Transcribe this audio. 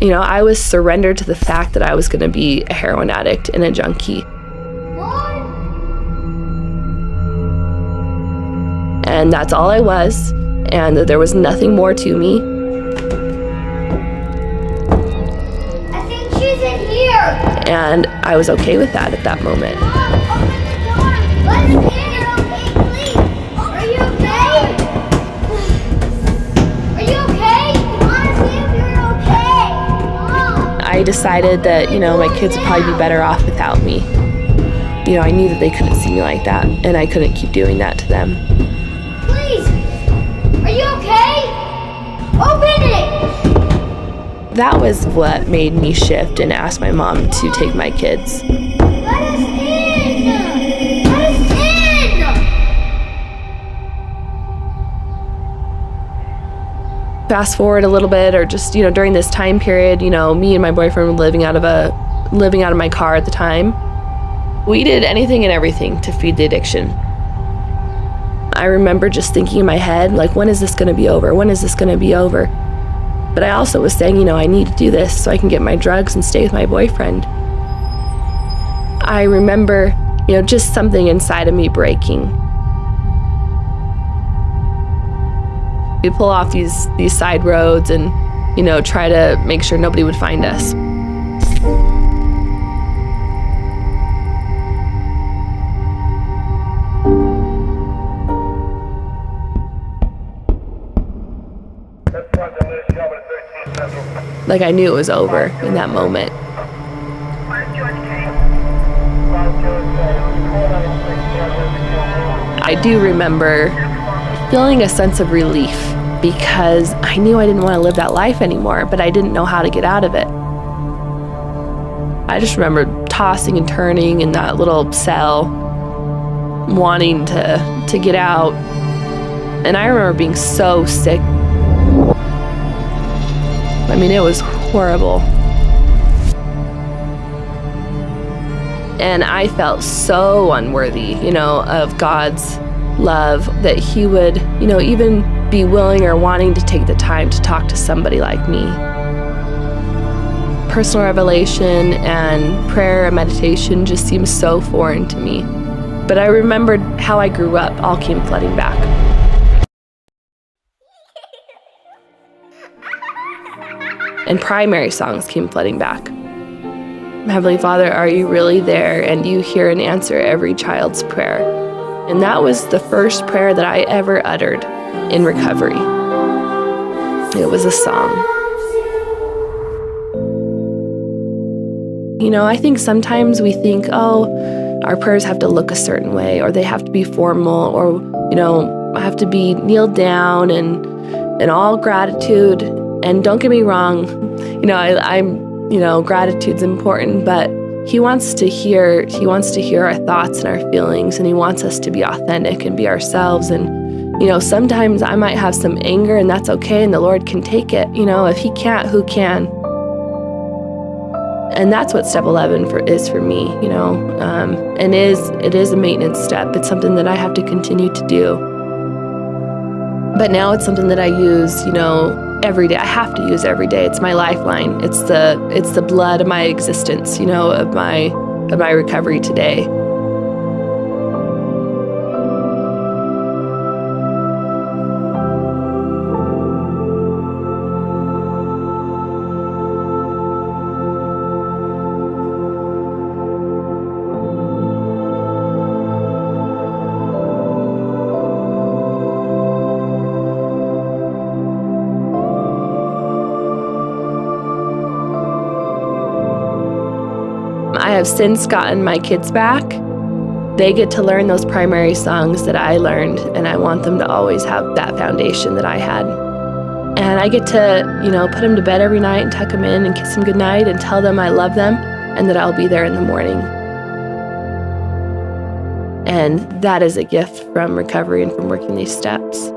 I was surrendered to the fact that I was going to be a heroin addict and a junkie. And that's all I was, and that there was nothing more to me. I think she's in here. And I was okay with that at that moment. Mom, open the door. Let us in. You're okay, please. Are you okay? Are you okay? I want to see if you're okay. Mom. I decided that, my kids would probably be better off without me. I knew that they couldn't see me like that, and I couldn't keep doing that to them. Please. Are you okay? Open it. That was what made me shift and ask my mom to take my kids. Let us in. Let us in. Fast forward a little bit, or just, during this time period, me and my boyfriend were living out of my car at the time. We did anything and everything to feed the addiction. I remember just thinking in my head, like, when is this going to be over? When is this going to be over? But I also was saying, I need to do this so I can get my drugs and stay with my boyfriend. I remember, just something inside of me breaking. We pull off these side roads and, try to make sure nobody would find us. Like, I knew it was over in that moment. I do remember feeling a sense of relief because I knew I didn't want to live that life anymore, but I didn't know how to get out of it. I just remember tossing and turning in that little cell, wanting to get out. And I remember being so sick. It was horrible. And I felt so unworthy, of God's love, that He would, even be willing or wanting to take the time to talk to somebody like me. Personal revelation and prayer and meditation just seemed so foreign to me. But I remembered how I grew up all came flooding back. And primary songs came flooding back. Heavenly Father, are you really there? And you hear and answer every child's prayer. And that was the first prayer that I ever uttered in recovery. It was a song. I think sometimes we think, our prayers have to look a certain way, or they have to be formal, or, I have to be kneeled down and all gratitude. And don't get me wrong, gratitude's important, but He wants to hear our thoughts and our feelings, and He wants us to be authentic and be ourselves. And, sometimes I might have some anger, and that's okay, and the Lord can take it. If He can't, who can? And that's what step 11 is for me, and it is a maintenance step. It's something that I have to continue to do. But now it's something that I use, every day. I have to use every day. It's my lifeline. It's the blood of my existence, of my recovery today. I have since gotten my kids back. They get to learn those primary songs that I learned, and I want them to always have that foundation that I had. And I get to, put them to bed every night and tuck them in and kiss them goodnight and tell them I love them and that I'll be there in the morning. And that is a gift from recovery and from working these steps.